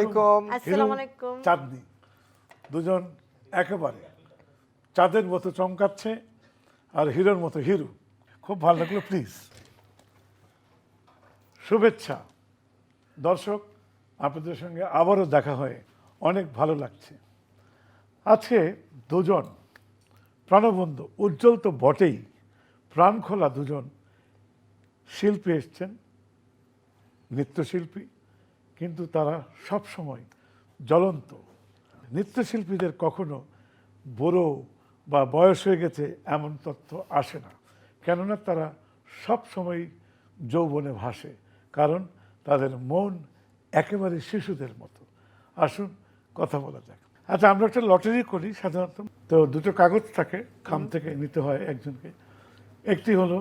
আলাইকুম। আসসালামু আলাইকুম। চাঁদনি দুজন একেবারে চাঁদের মতো চমকাচ্ছে আর হিরোর মতো হিরো। খুব ভালো লাগলো। প্লিজ শুভেচ্ছা দর্শক, আপনাদের সঙ্গে আবারও দেখা হয়ে অনেক ভালো লাগছে। আজকে দুজন প্রাণবন্ধু, উজ্জ্বল তো বটেই, প্রাণখোলা দুজন শিল্পী এসছেন, নৃত্যশিল্পী, কিন্তু তারা সব সময় জ্বলন্ত। নৃত্যশিল্পীদের কখনো বুড়ো বা বয়স হয়ে গেছে এমন তথ্য আসে না, কেননা তারা সব সময় যৌবনে ভাসে, কারণ তাদের মন একেবারে শিশুদের মতো। আসুন কথা বলা যাক। আচ্ছা, আমরা একটা লটারি করি সাধারণত, তো দুটো কাগজ থাকে, খাম থেকে নিতে হয় একজনকে। একটি হলো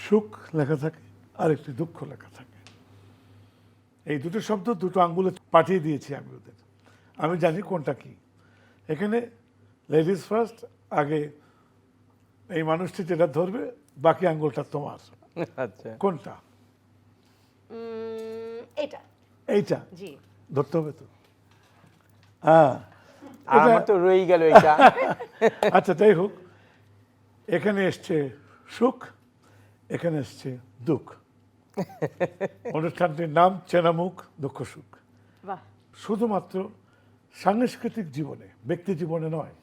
সুখ লেখা থাকে আর একটি দুঃখ লেখা থাকে। এই দুটো শব্দ দুটো আঙ্গুলে পাঠিয়ে দিয়েছি আমি ওদের, আমি জানি কোনটা কি। এখানে লেডিস ফার্স্ট, আগে এই মানুষটি যেটা ধরবে বাকি আঙ্গুলটা তোমার। আচ্ছা, কোনটা? এটা। এইটা জি। ধরতে হবে তো। হ্যাঁ, আর আমার তো রয়েই গেল এটা। আচ্ছা যাই হোক, এখানে এসছে সুখ, এখানে এসছে দুঃখ। অনুষ্ঠানটির নাম চেনা মুখ দুঃখ সুখ। বাহ। শুধুমাত্র সাংস্কৃতিক জীবনে, ব্যক্তি জীবনে নয়,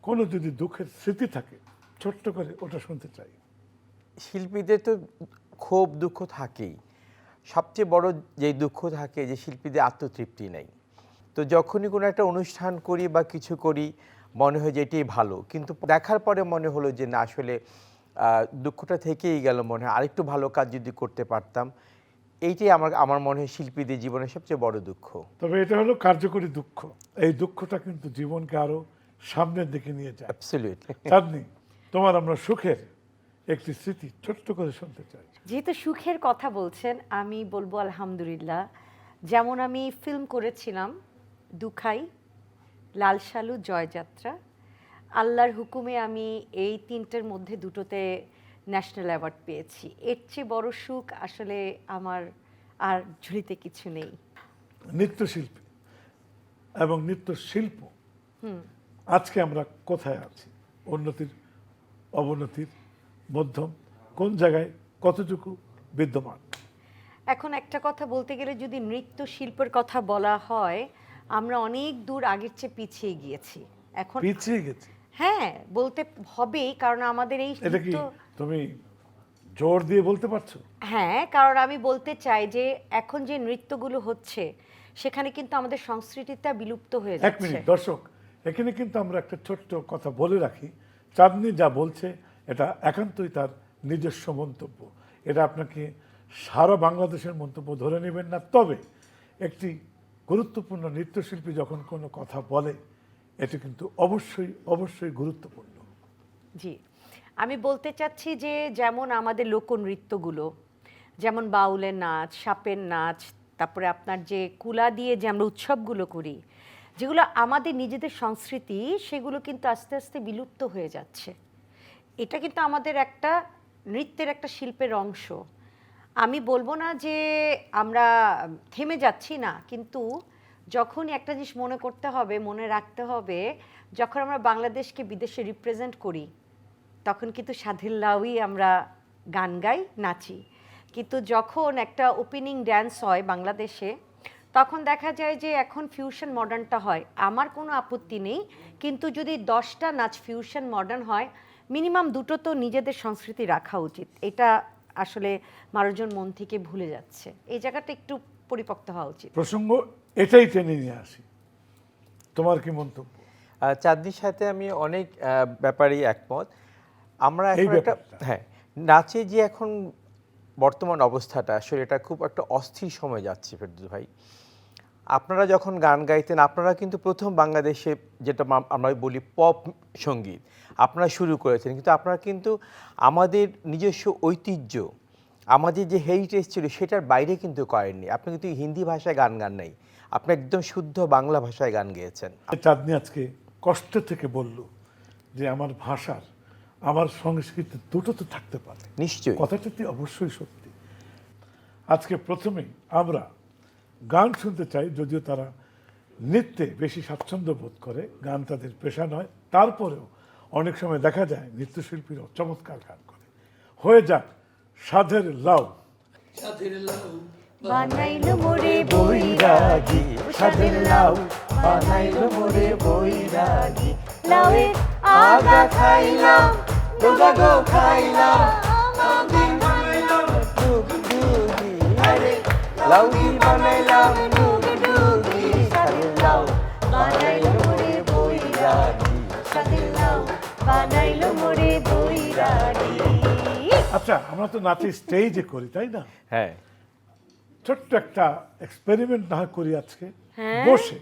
কোনো যদি দুঃখের স্মৃতি থাকে ছোট্ট করে ওটা শুনতে চাই। শিল্পীদের তো ক্ষোভ দুঃখ থাকেই। সবচেয়ে বড় যে দুঃখ থাকে যে শিল্পীদের আত্মতৃপ্তি নেই। তো যখনই কোনো একটা অনুষ্ঠান করি বা কিছু করি মনে হয় যে এটাই ভালো, কিন্তু দেখার পরে মনে হলো যে না, আসলে দুঃখটা থেকেই গেল, মনে হয় আরেকটু ভালো কাজ যদি করতে পারতাম। এইটাই আমার মনে হয় শিল্পীদের জীবনের সবচেয়ে বড় দুঃখ। তবে এটা হলো কার্যকরী দুঃখ। এই দুঃখটা কিন্তু জীবনকে আরো সামনের দিকে নিয়ে যায়। অ্যাবসলিউটলি। চাঁদনি, তোমার আমরা সুখের একটি স্মৃতি ছোট্ট করে শুনতে চাই। যেহেতু সুখের কথা বলছেন, আমি বলবো আলহামদুলিল্লাহ। যেমন আমি ফিল্ম করেছিলাম দুখাই, লাল সালু, জয়যাত্রা। আল্লাহর হুকুমে আমি এই তিনটের মধ্যে দুটোতে ন্যাশনাল অ্যাওয়ার্ড পেয়েছি। এর চেয়ে বড় সুখ আসলে আমার আর ঝুলিতে কিছু নেই। নৃত্যশিল্পী এবং নৃত্যশিল্প, আজকে আমরা কোথায় আছি? উন্নতির, অবনতির, মধ্যম, কোন জায়গায় কতটুকু বিদ্যমান? এখন একটা কথা বলতে গেলে, যদি নৃত্য শিল্পের কথা বলা হয়, আমরা অনেক দূর আগের চেয়ে পিছিয়ে গিয়েছি এখন। পিছিয়ে গেছে? হ্যাঁ, বলতে হবেই, কারণ আমাদের এই এটা কি নৃত্য। তুমি জোর দিয়ে বলতে পারছো? হ্যাঁ, কারণ আমি বলতে চাই যে এখন যে নৃত্যগুলো হচ্ছে সেখানে কিন্তু আমাদের সংস্কৃতিটা বিলুপ্ত হয়ে এক যাচ্ছে। মিনিট দর্শক, এখানে কিন্তু আমরা একটা ছোট্ট কথা বলে রাখি। চাঁদনি যা বলছে এটা একান্তই তার নিজস্ব মন্তব্য, এটা আপনাকে সারা বাংলাদেশের মন্তব্য ধরে নেবেন না। তবে একটি গুরুত্বপূর্ণ নৃত্যশিল্পী যখন কোনো কথা বলে, এটা কিন্তু অবশ্যই অবশ্যই গুরুত্বপূর্ণ। জি, আমি বলতে চাচ্ছি যে যেমন আমাদের লোকনৃত্যগুলো, যেমন বাউলের নাচ, সাপের নাচ, তারপরে আপনার যে কুলা দিয়ে যে আমরা উৎসবগুলো করি, যেগুলো আমাদের নিজেদের সংস্কৃতি, সেগুলো কিন্তু আস্তে আস্তে বিলুপ্ত হয়ে যাচ্ছে। এটা কিন্তু আমাদের একটা নৃত্যের একটা শিল্পের অংশ। আমি বলবো না যে আমরা থেমে যাচ্ছি না, কিন্তু যখনই একটা জিনিস মনে করতে হবে, মনে রাখতে হবে, যখন আমরা বাংলাদেশকে বিদেশে রিপ্রেজেন্ট করি তখন কিন্তু সাধিল্লাওই আমরা গান গাই, নাচি। কিন্তু যখন একটা ওপেনিং ড্যান্স হয় বাংলাদেশে, তখন দেখা যায় যে এখন ফিউশন মডার্নটা হয়। আমার কোনো আপত্তি নেই, কিন্তু যদি 10টা নাচ ফিউশন মডার্ন হয়, মিনিমাম দুটো তো নিজেদের সংস্কৃতি রাখা উচিত। এটা আসলে মানুষজন মন থেকে ভুলে যাচ্ছে, এই জায়গাটা একটু পরিপক্ত হওয়া উচিত। প্রসঙ্গ এটাই টেনে নিয়ে আসি, তোমার কি মন্তব্য? চাঁদনির সাথে আমি অনেক ব্যাপারেই একমত। আমরা এই এখন একটা, ব্যাপারটা। হ্যাঁ, নাচে যে এখন বর্তমান অবস্থাটা, আসলে এটা খুব একটা অস্থির সময় যাচ্ছে ফেরদৌস ভাই। আপনারা যখন গান গাইতেন, আপনারা কিন্তু প্রথম বাংলাদেশে যেটা আমরা বলি পপ সঙ্গীত আপনারা শুরু করেছেন, কিন্তু আপনারা কিন্তু আমাদের নিজস্ব ঐতিহ্য, আমাদের যে হেরিটেজ ছিল সেটার বাইরে কিন্তু করেননি। আপনি কিন্তু হিন্দি ভাষায় গান নাই, আপনি একদম শুদ্ধ বাংলা ভাষায় গান গেয়েছেন। চাঁদনি আজকে কষ্ট থেকে বলল যে আমার ভাষার, আমার সংস্কৃতি দুটো তো থাকতে পারে। নিশ্চয়ই কথাটি অবশ্যই সত্যি। আজকে প্রথমেই আমরা গান শুনতে চাই, যদিও তারা নৃত্যে বেশি স্বাচ্ছন্দ্য বোধ করে, গান তাদের পেশা নয়, তারপরেও অনেক সময় দেখা যায় নৃত্যশিল্পীরাও চমৎকার গান করে। হয়ে যাক সাধের লাউ। বানাইলো মোরে বৈরাগী সাদের লাউ বানাইলো মোরে বৈরাগী, লাউয়ের আগা খাইলাম ডোগা গো খাইলাম, ডুগডুগি আরে লাউ দি বানাইলাম ডুগডুগি, সাদের লাউ বানাইলো মোরে বৈরাগী, সাদের লাউ বানাইলো মোরে বৈরাগী। আচ্ছা, আমরা তো নাচে স্টেজে করি, তাই না? হ্যাঁ, ছোট্ট একটা এক্সপেরিমেন্ট না করি আজকে হ্যাঁ। বসে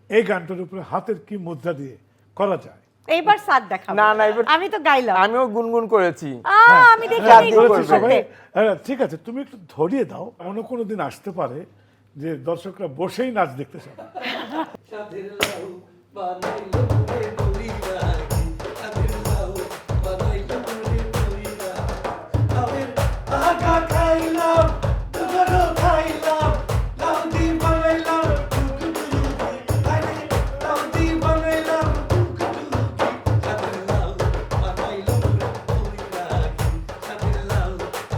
এই গানটার উপরে হাতের কি মুদ্রা দিয়ে করা যায়। এইবার সাদ দেখাবো। না, না, এবার- আমি তো গাইলাম। আমিও গুনগুন করেছি। আমি দেখি হ্যাঁ, আমি করেছি করতে। সবাই। হ্যাঁ, ঠিক আছে, তুমি একটু ধরিয়ে দাও। অন্য কোনো দিন আসতে পারে যে দর্শকরা বসেই নাচ দেখতে চায়। সাধের লাউ বানাইলো মোরে বৈরাগী, সাধের লাউ বানাইলো মোরে বৈরাগী, লাউয়ের আগা খাইলাম দুগরো খাইলাম, লাউ দি বানাইলাম ডুগডুগি, আরে লাউ দি বানাইলাম ডুগডুগি, সাধের লাউ বানাইলো মোরে বৈরাগী, সাধের লাউ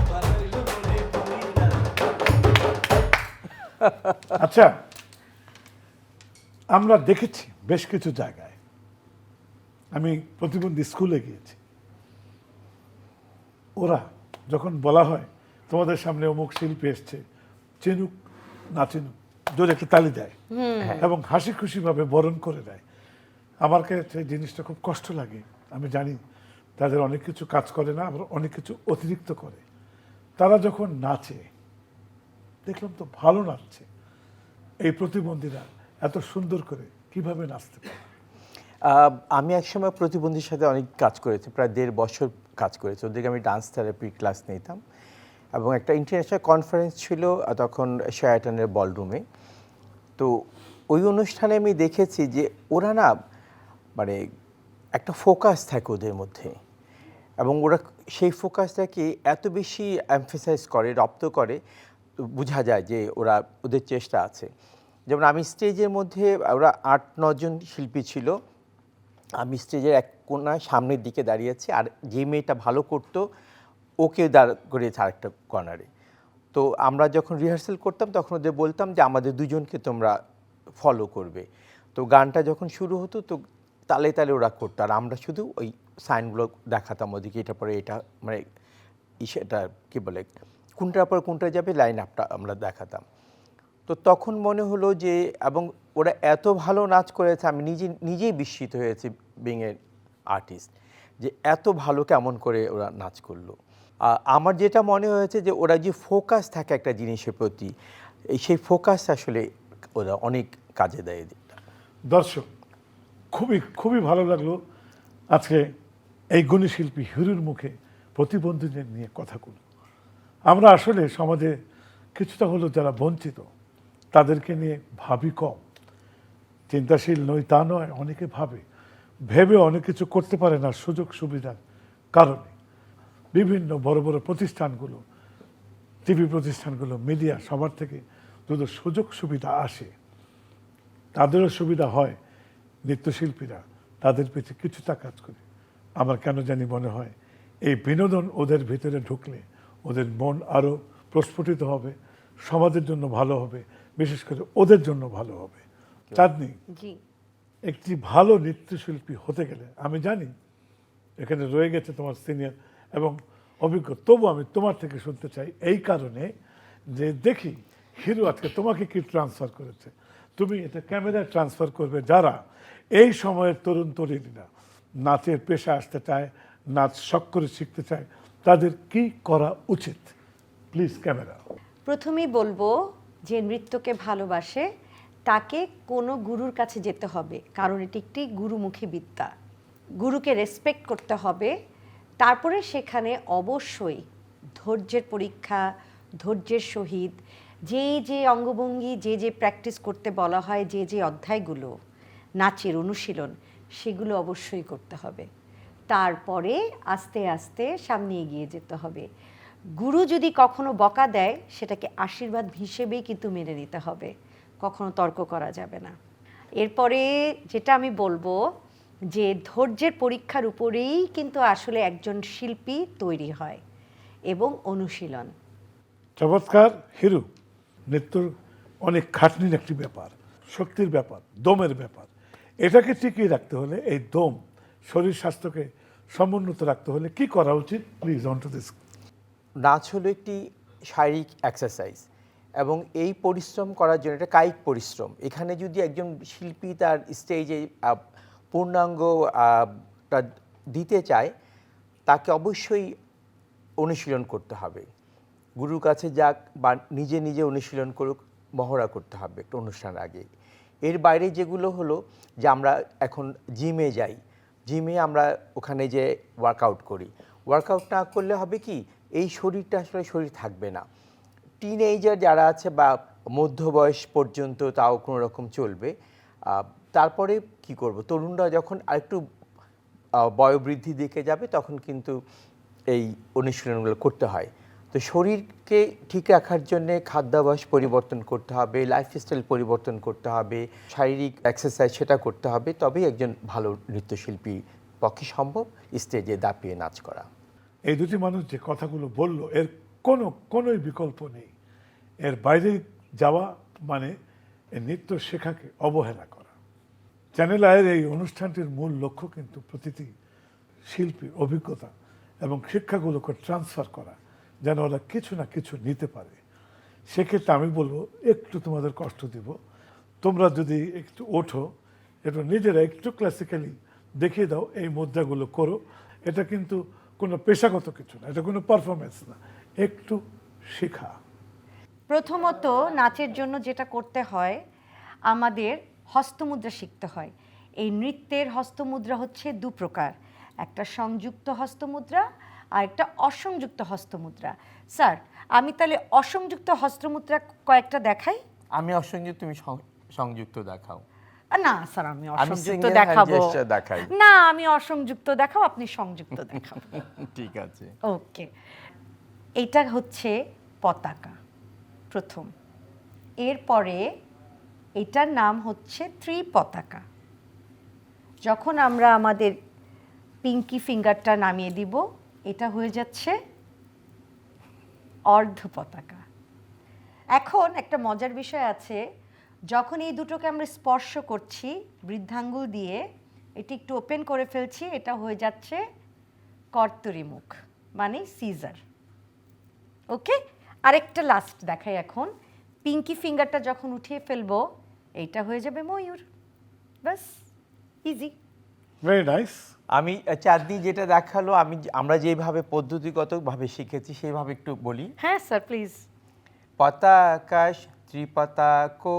বানাইলো মোরে বৈরাগী। আচ্ছা, আমরা দেখেছি বেশ কিছু জায়গায়, আমি প্রতিবন্ধী স্কুলে গিয়েছি, ওরা যখন বলা হয় তোমাদের সামনে অমুক শিল্পী এসছে, চিনুক না চিনুক, জোরে একটু তালি দেয় এবং হাসি খুশি ভাবে বরণ করে দেয়। আমার কাছে এই জিনিসটা খুব কষ্ট লাগে। আমি জানি তাদের অনেক কিছু কাজ করে না, আবার অনেক কিছু অতিরিক্ত করে। তারা যখন নাচে দেখলাম তো ভালো নাচছে। এই প্রতিবন্ধীরা এত সুন্দর করে কিভাবে নাচতে পারে? আমি একসময় প্রতিবন্ধীর সাথে অনেক কাজ করেছি, প্রায় 1.5 বছর কাজ করেছি। ওদেরকে আমি ডান্স থেরাপি ক্লাস নিতাম এবং একটা ইন্টারন্যাশনাল কনফারেন্স ছিল তখন শেরাটনের বলরুমে। তো ওই অনুষ্ঠানে আমি দেখেছি যে ওরা না মানে একটা ফোকাস থাকে ওদের মধ্যে, এবং ওরা সেই ফোকাসটাকে এত বেশি এমফেসাইজ করে, রপ্ত করে, বোঝা যায় যে ওদের চেষ্টা আছে। যেমন আমি স্টেজের মধ্যে, ওরা 8-9 জন শিল্পী ছিল, আমি স্টেজের এক কোণায় সামনের দিকে দাঁড়িয়েছি, আর যে মেয়েটা ভালো করতো ওকে দাঁড় করিয়েছে আরেকটা কর্নারে। তো আমরা যখন রিহার্সাল করতাম তখন ওদের বলতাম যে আমাদের দুজনকে তোমরা ফলো করবে। তো গানটা যখন শুরু হতো তো তালে তালে ওরা করতো, আর আমরা শুধু ওই সাইনগুলো দেখাতাম ওদিকে, এটা পরে এটা মানে সেটা কী বলে কোনটার পর কোনটা যাবে লাইন আপটা আমরা দেখাতাম। তো তখন মনে হলো যে, এবং ওরা এত ভালো নাচ করেছে, আমি নিজেই বিস্মিত হয়েছি বিং এ আর্টিস্ট, যে এত ভালো কেমন করে ওরা নাচ করলো। আমার যেটা মনে হয়েছে যে ওরা যে ফোকাস থাকে একটা জিনিসের প্রতি, সেই ফোকাস আসলে ওরা অনেক কাজে দেয়। দর্শক, খুবই খুবই ভালো লাগলো আজকে এই গুণী শিল্পী হিরুর মুখে প্রতিবন্ধীদের নিয়ে কথাগুলো। আমরা আসলে সমাজে কিছুটা হলো যারা বঞ্চিত তাদেরকে নিয়ে ভাবি কম, চিন্তাশীল নই তা নয়, অনেকে ভেবে অনেক কিছু করতে পারে না সুযোগ সুবিধার কারণে। বিভিন্ন বড় বড় প্রতিষ্ঠানগুলো, টিভি প্রতিষ্ঠানগুলো, মিডিয়া, সবার থেকে যদি সুযোগ সুবিধা আসে, তাদেরও সুবিধা হয়, নৃত্যশিল্পীরা তাদের পেছনে কিছুটা কাজ করে। আমার কেন জানি মনে হয় এই বিনোদন ওদের ভিতরে ঢুকলে ওদের মন আরও প্রস্ফুটিত হবে, সমাজের জন্য ভালো হবে, বিশেষ করে ওদের জন্য ভালো হবে। চাঁদনি, জি, একটি ভালো নৃত্যশিল্পী হতে গেলে, আমি জানি এখানে রয়ে গেছে তোমার সিনিয়র এবং অভিজ্ঞ, তবু আমি তোমার থেকে শুনতে চাই এই কারণে যে দেখি হিরু আজকে তোমাকে কি ট্রান্সফার করেছে, তুমি এটা ক্যামেরায় ট্রান্সফার করবে যারা এই সময়ের তরুণ তরুণীরা নাচের পেশা আসতে চায়, নাচ শখ করে শিখতে চায়, তাদের কি করা উচিত? Please camera. প্রথমেই বলবো যে নৃত্যকে ভালোবাসে তাকে কোনো গুরুর কাছে যেতে হবে, কারণ এটি একটি গুরুমুখী বিদ্যা। গুরুকে রেসপেক্ট করতে হবে। তারপরে সেখানে অবশ্যই ধৈর্যের পরীক্ষা, ধৈর্যের সহিত যে অঙ্গভঙ্গি, যে প্র্যাকটিস করতে বলা হয়, যে অধ্যায়গুলো নাচের অনুশীলন, সেগুলো অবশ্যই করতে হবে। তারপরে আস্তে আস্তে সামনে এগিয়ে যেতে হবে। গুরু যদি কখনো বকা দেয় সেটাকে আশীর্বাদ হিসেবেই কিন্তু মেনে নিতে হবে, কখনো তর্ক করা যাবে না। এরপরে যেটা আমি বলবো যে ধৈর্যের পরীক্ষার উপরেই কিন্তু আসলে একজন শিল্পী তৈরি হয় এবং অনুশীলন। চমৎকার হিরু। নৃত্যর অনেক খাটনির একটি ব্যাপার, শক্তির ব্যাপার, দমের ব্যাপার। এটাকে টিকিয়ে রাখতে হলে, এই দম শরীর স্বাস্থ্যকে সমুন্নত রাখতে হলে কি করা উচিত? Please on to this. নাচ হলো একটি শারীরিক এক্সারসাইজ এবং এই পরিশ্রম করার জন্য এটা কায়িক পরিশ্রম। এখানে যদি একজন শিল্পী তার স্টেজে পূর্ণাঙ্গ টা দিতে চায়, তাকে অবশ্যই অনুশীলন করতে হবে। গুরুর কাছে যাক বা নিজে নিজে অনুশীলন করুক, মহড়া করতে হবে একটা অনুষ্ঠানের আগে। এর বাইরে যেগুলো হলো যে আমরা এখন জিমে যাই, জিমে আমরা ওখানে যে ওয়ার্কআউট করি, ওয়ার্কআউট না করলে হবে কি এই শরীরটা আসলে শরীর থাকবে না। টিনেজার যারা আছে বা মধ্য বয়স পর্যন্ত তাও কোনো রকম চলবে, তারপরে কি করব, তরুণরা যখন আরেকটু বয়োবৃদ্ধির দিকে যাবে তখন কিন্তু এই অনুশীলনগুলো করতে হয়। তো শরীরকে ঠিক রাখার জন্যে খাদ্যাভ্যাস পরিবর্তন করতে হবে, লাইফস্টাইল পরিবর্তন করতে হবে, শারীরিক এক্সারসাইজ সেটা করতে হবে, তবেই একজন ভালো নৃত্যশিল্পী পক্ষে সম্ভব স্টেজে দাপিয়ে নাচ করা। এই দুটি মানুষ যে কথাগুলো বলল, এর কোনোই বিকল্প নেই। এর বাইরে যাওয়া মানে এই নৃত্য শেখাকে অবহেলা করা। চ্যানেল আয়ের এই অনুষ্ঠানটির মূল লক্ষ্য কিন্তু প্রতিটি শিল্পীর অভিজ্ঞতা এবং শিক্ষাগুলোকে ট্রান্সফার করা, যেন ওরা কিছু না কিছু নিতে পারে। সেক্ষেত্রে আমি বলবো একটু তোমাদের কষ্ট দিব, তোমরা যদি একটু ওঠো, একটু নিজেরা একটু ক্লাসিক্যালি দেখিয়ে দাও, এই মুদ্রাগুলো করো। এটা কিন্তু কোনো পেশাগত কিছু না, এটা কোনো পারফরমেন্স না, একটু শেখা। প্রথমত নাচের জন্য যেটা করতে হয়, আমাদের হস্তমুদ্রা শিখতে হয়। এই নৃত্যের হস্তমুদ্রা হচ্ছে দু প্রকার, একটা সংযুক্ত হস্তমুদ্রা আর একটা অসংযুক্ত হস্তমুদ্রা। স্যার, আমি তাহলে অসংযুক্ত হস্তমুদ্রা কয়েকটা দেখাই। আমি অসংযুক্ত, তুমি সংযুক্ত দেখাও। না স্যার, আমি অসংযুক্ত single hand দেখাবো gesture দেখাই। না, আমি অসংযুক্ত দেখাও, আপনি সংযুক্ত দেখাও। ঠিক আছে। ওকে, এইটা হচ্ছে পতাকা প্রথম। এরপরে এটার নাম হচ্ছে ত্রিপতাকা। যখন আমরা আমাদের পিঙ্কি ফিঙ্গারটা নামিয়ে দিব, এটা হয়ে যাচ্ছে অর্ধ পতাকা। এখন একটা মজার বিষয় আছে, যখন এই দুটোকে আমরা স্পর্শ করছি বৃদ্ধাঙ্গুল দিয়ে, এটি একটু ওপেন করে ফেলছি, এটা হয়ে যাচ্ছে কর্তরি মুখ, মানে সিজার। ওকে, আরেকটা লাস্ট দেখাই এখন। পিঙ্কি ফিঙ্গারটা যখন উঠিয়ে ফেলবো, এইটা হয়ে যাবে ময়ূর। বাস, ইজি। Very nice. আমি চাঁদনি যেটা দেখালো, আমরা যেভাবে পদ্ধতিগতভাবে শিখেছি সেইভাবে একটু বলি। হ্যাঁ স্যার, প্লিজ। পতাকাশ ত্রিপতাকো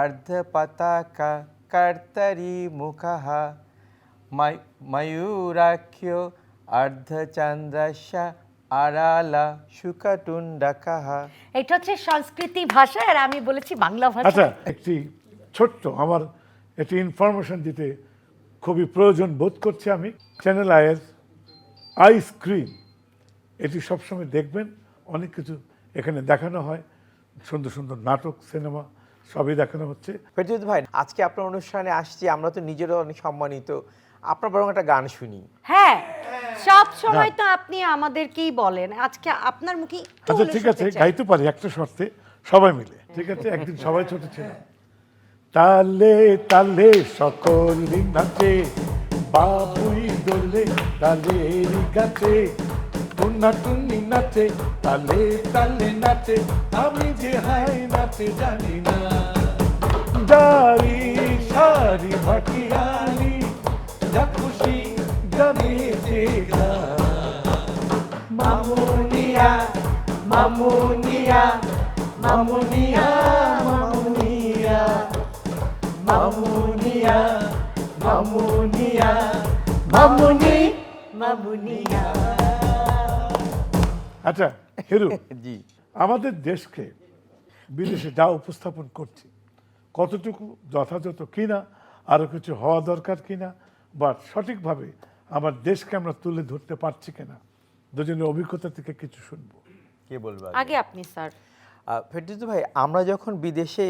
অর্ধ পতাকা কর্তরি মুখঃ ময়ূরাখ্য অর্ধচন্দ্রস্য আরালা শুকটুণ্ডকঃ। এটা হচ্ছে সংস্কৃতি ভাষা, আর আমি বলেছি বাংলা ভাষা। আচ্ছা, একটি ছোট্ট আমার একটি ইনফরমেশন দিতে খুবই প্রয়োজন বোধ করছি আমি। চ্যানেল আয়ের আই স্ক্রিন, এটি সবসময় দেখবেন, অনেক কিছু এখানে দেখানো হয়, সুন্দর সুন্দর নাটক, সিনেমা সবই দেখানো হচ্ছে। ফেরদৌস ভাই, আজকে আপনার অনুষ্ঠানে আসছি, আমরা তো নিজেরও অনেক সম্মানিত, আপনার বরং একটা গান শুনি। হ্যাঁ, সব সময় তো আপনি আমাদেরকেই বলেন, আজকে আপনার মুখে একটু আচ্ছা হলেও ঠিক আছে, শুনতে চাই। গাইতে পারি একটা শর্তে, সবাই মিলে। ঠিক আছে, একদিন সবাই ছোট ছিলাম। তালে তালে সকল নাচে, বাবুই দোলে তালের গাছে, টুন্না টুন্নি নাচে, তালে তালে নাচে, আমি যে হাই নাচে জানি না। জারি সারি ভাটিয়ালি, যা খুশি জানে যে গান। মামুনিয়া মামুনিয়া মামুনিয়া মামুনিয়া মামুনিয়া মামুনিয়া মামুনি মামুনিয়া। আচ্ছা হিরু, জি, আমাদের দেশকে বিদেশে যা উপস্থাপন করছি, কতটুকু যথাযথ কিনা, আরো কিছু হওয়া দরকার কিনা, বা সঠিকভাবে আমার দেশকে আমরা তুলে ধরতে পারছি কিনা, দুজনের অভিজ্ঞতা থেকে কিছু শুনবো। কে বলবো? আগে আপনি স্যার। ফেরদৌস ভাই, আমরা যখন বিদেশে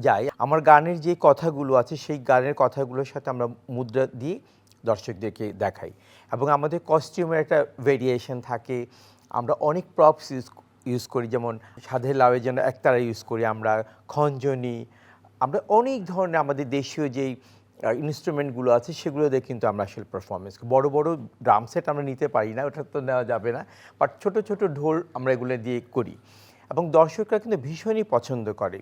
যাই, আমার গানের যে কথাগুলো আছে সেই গানের কথাগুলোর সাথে আমরা মুদ্রা দিয়ে দর্শকদেরকে দেখাই, এবং আমাদের কস্টিউমের একটা ভেরিয়েশন থাকে। আমরা অনেক প্রপস ইউজ করি, যেমন সাধের লাউয়ের জন্য একতারা ইউজ করি আমরা, খঞ্জনি, আমরা অনেক ধরনের আমাদের দেশীয় যেই ইনস্ট্রুমেন্টগুলো আছে সেগুলো দিয়ে কিন্তু আমরা আসলে পারফরমেন্স, বড় বড় ড্রাম সেট আমরা নিতে পারি না, ওটা তো নেওয়া যাবে না, বাট ছোট ছোট ঢোল আমরা এগুলো দিয়ে করি, এবং দর্শকরা কিন্তু ভীষণই পছন্দ করে।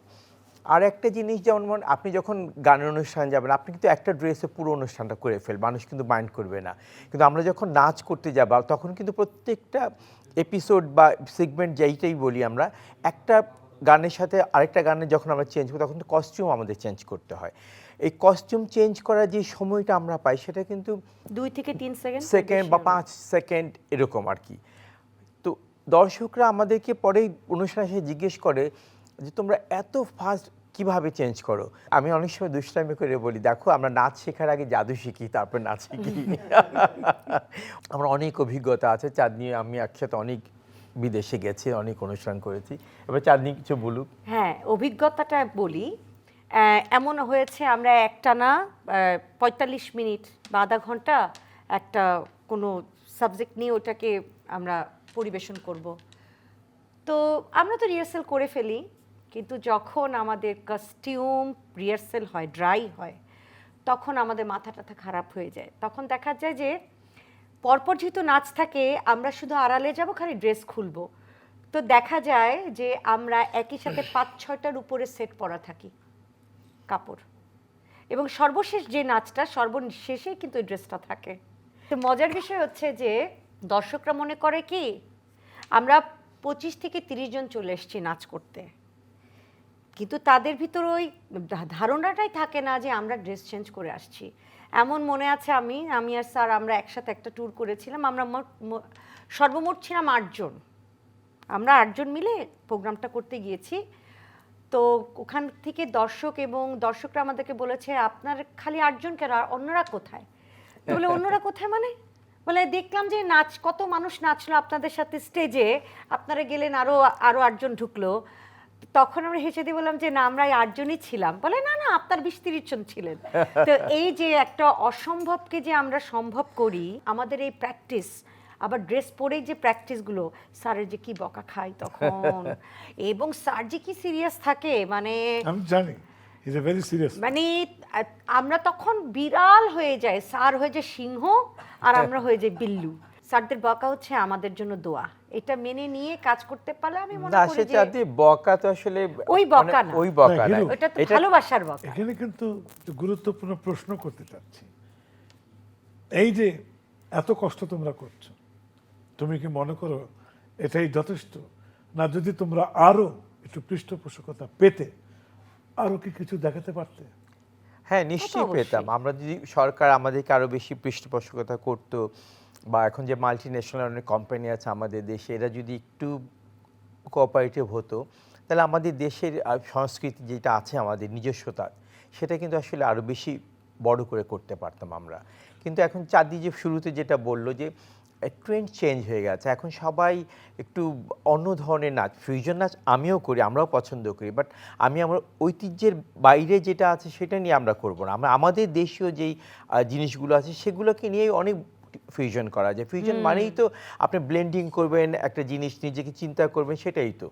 আর একটা জিনিস, যেমন আপনি যখন গানের অনুষ্ঠান যাবেন, আপনি কিন্তু একটা ড্রেসে পুরো অনুষ্ঠানটা করে মানুষ কিন্তু মাইন্ড করবে না, কিন্তু আমরা যখন নাচ করতে যাব তখন কিন্তু প্রত্যেকটা এপিসোড বা সেগমেন্ট যেইটাই বলি আমরা, একটা গানের সাথে আরেকটা গানে যখন আমরা চেঞ্জ করি তখন তো কস্টিউম আমাদের চেঞ্জ করতে হয়। এই কস্টিউম চেঞ্জ করার যে সময়টা আমরা পাই সেটা কিন্তু 2 থেকে 3 সেকেন্ড বা 5 সেকেন্ড এরকম আর কি। তো দর্শকরা আমাদেরকে পরে অনুষ্ঠানে এসে জিজ্ঞেস করে যে তোমরা এত ফাস্ট কিভাবে চেঞ্জ করো। আমি অনেক সময় দুষ্টামি করে বলি, দেখো আমরা নাচ শেখার আগে জাদু শিখি, তারপর নাচ শিখি। আমার অনেক অভিজ্ঞতা আছে, চাঁদনি আমি একসাথে অনেক বিদেশে গেছি, অনেক অনুষ্ঠান করেছি। এবার চাঁদনি কিছু বলুক। হ্যাঁ, অভিজ্ঞতাটা বলি। এমন হয়েছে আমরা একটানা 45 মিনিট বা আধা ঘন্টা একটা কোনো সাবজেক্ট নিয়ে ওটাকে আমরা পরিবেশন করব। তো আমরা তো রিহার্সাল করে ফেলি, কিন্তু যখন আমাদের কস্টিউম রিহার্সাল হয়, ড্রাই হয়, তখন আমাদের মাথা টাথা খারাপ হয়ে যায়। তখন দেখা যায় যে পরপর যেহেতু নাচ থাকে, আমরা শুধু আড়ালে যাব, খালি ড্রেস খুলবো, তো দেখা যায় যে আমরা একই সাথে 5-6টার উপরে সেট পরা থাকি কাপড়, এবং সর্বশেষ যে নাচটা সর্বশেষে কিন্তু এই ড্রেসটা থাকে। তো মজার বিষয় হচ্ছে যে দর্শকরা মনে করে কি আমরা 25 থেকে 30 জন চলে এসেছি নাচ করতে, কিন্তু তাদের ভিতর ওই ধারণাটাই থাকে না যে আমরা ড্রেস চেঞ্জ করে আসছি। এমন মনে আছে আমি আর স্যার আমরা একসাথে একটা ট্যুর করেছিলাম, আমরা সর্বমোট ছিলাম 8 জন, আমরা 8 জন মিলে প্রোগ্রামটা করতে গিয়েছি। তো ওখান থেকে দর্শকরা আমাদেরকে বলেছে আপনার খালি 8 জন কেন, আর অন্যরা কোথায়? তো বলে অন্যরা কোথায় মানে? বলে দেখলাম যে কত মানুষ নাচলো আপনাদের সাথে স্টেজে, আপনারা গেলেন আরো 8 জন ঢুকলো। তখন আমরা হেসে দিয়ে বললাম যে না, আমরা 8 জনই ছিলাম। বলে না না, আপনার 20-30 জন ছিলেন। তো এই যে একটা অসম্ভবকে যে আমরা সম্ভব করি, আমাদের এই প্র্যাকটিস, আবার ড্রেস পরেই যে প্র্যাকটিসগুলো, স্যারের যে কি বকা খাই তখন, এবং স্যার যে কি সিরিয়াস থাকে, মানে আমি জানি ইজ এ ভেরি সিরিয়াস, মানে আমরা তখন বিড়াল হয়ে যাই, স্যার হয়ে যায় সিংহ আর আমরা হয়ে যাই বিল্লু। স্যারদের বকা হচ্ছে আমাদের জন্য দোয়া, এটা মেনে নিয়ে কাজ করতে পারলে আমি মনে না, করি সে যে চাঁদনি বকা তো আসলে ওই বকা না, ওই বকা না, না, ওটা তো এটা ভালোবাসার বকা। এখানে কিন্তু একটু গুরুত্বপূর্ণ প্রশ্ন করতে চাচ্ছি। এই যে এত কষ্ট তোমরা করছো, তুমি কি মনে করো এটাই যথেষ্ট, না যদি তোমরা আরো একটু পৃষ্ঠপোষকতা পেতে আরো কি কিছু দেখাতে পারতে? হ্যাঁ, নিশ্চয়ই অবশ্যই। পেতাম। আমরা যদি সরকার আমাদেরকে আরো বেশি পৃষ্ঠপোষকতা করতো, বা এখন যে মাল্টি ন্যাশনাল অনেক কোম্পানি আছে আমাদের দেশে, এরা যদি একটু কোঅপারেটিভ হতো, তাহলে আমাদের দেশের সংস্কৃতি যেটা আছে আমাদের নিজস্বতা, সেটা কিন্তু আসলে আরো বেশি বড় করে করতে পারতাম আমরা। কিন্তু এখন চাঁদি যে শুরুতে যেটা বললো যে ট্রেন্ড চেঞ্জ হয়ে গেছে, এখন সবাই একটু অন্য ধরনের নাচ, ফিউশন নাচ আমিও করি, আমরাও পছন্দ করি, বাট আমি আমার ঐতিহ্যের বাইরে যেটা আছে সেটা নিয়ে আমরা করব না। আমরা আমাদের দেশীয় যেই জিনিসগুলো আছে সেগুলোকে নিয়েই অনেক ফিউশন করা যায়। ফিউশন মানেই তো আপনি ব্লেন্ডিং করবেন, একটা জিনিস নিজেকে চিন্তা করবেন, সেটাই তো।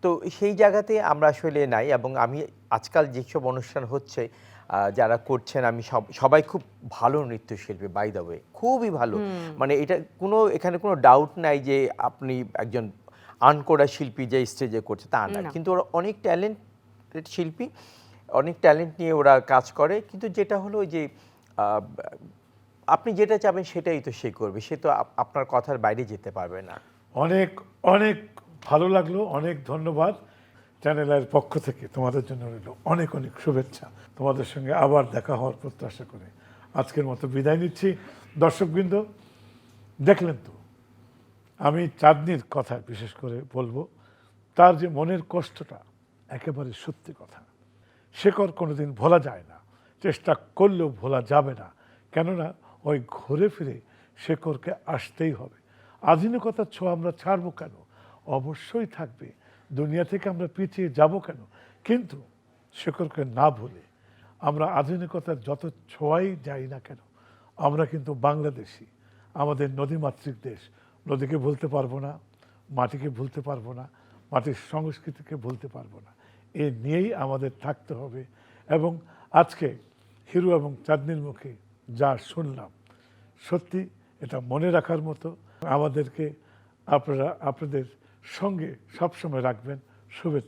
তো সেই জায়গাতে আমরা আসলে নাই, এবং আমি আজকাল যেসব অনুষ্ঠান হচ্ছে যারা করছেন, আমি সবাই খুব ভালো নৃত্যশিল্পী, বাই দ্য ওয়ে, খুবই ভালো। মানে এটা এখানে কোনো ডাউট নাই যে আপনি একজন আনকোড়া শিল্পী যে স্টেজে করছে তা না, কিন্তু ওরা অনেক ট্যালেন্টেড শিল্পী, অনেক ট্যালেন্ট নিয়ে ওরা কাজ করে। কিন্তু যেটা হলো যে আপনি যেটা চাবেন সেটাই তো সে করবে, সে তো আপনার কথার বাইরে যেতে পারবে না। অনেক অনেক ভালো লাগলো, অনেক ধন্যবাদ। চ্যানেলের পক্ষ থেকে তোমাদের জন্য রইল অনেক অনেক শুভেচ্ছা। তোমাদের সঙ্গে আবার দেখা হওয়ার প্রত্যাশা করে আজকের মতো বিদায় নিচ্ছি। দর্শকবৃন্দ, দেখলেন তো, আমি চাঁদনির কথা বিশেষ করে বলবো, তার যে মনের কষ্টটা একেবারে সত্যি কথা। শেকড় কোনোদিন ভোলা যায় না, চেষ্টা করলেও ভোলা যাবে না, কেননা ওই ঘুরে ফিরে শেকড়কে আসতেই হবে। আধুনিকতার ছোঁয়া আমরা ছাড়বো কেন? অবশ্যই থাকবে দুনিয়া থেকে আমরা পিছিয়ে যাব কেন? কিন্তু শিকড়কে না ভুলে আমরা আধুনিকতার যত ছোঁয়াই যাই না কেন, আমরা কিন্তু বাংলাদেশি, আমাদের নদীমাতৃক দেশ। নদীকে ভুলতে পারবো না, মাটিকে ভুলতে পারবো না, মাটির সংস্কৃতিকে ভুলতে পারবো না। এ নিয়েই আমাদের থাকতে হবে। এবং আজকে হিরু এবং চাঁদনির মুখে যা শুনলাম, সত্যি এটা মনে রাখার মতো। আমাদেরকে আপনারা আপনাদের সঙ্গে সবসময় রাখবেন। শুভেচ্ছা।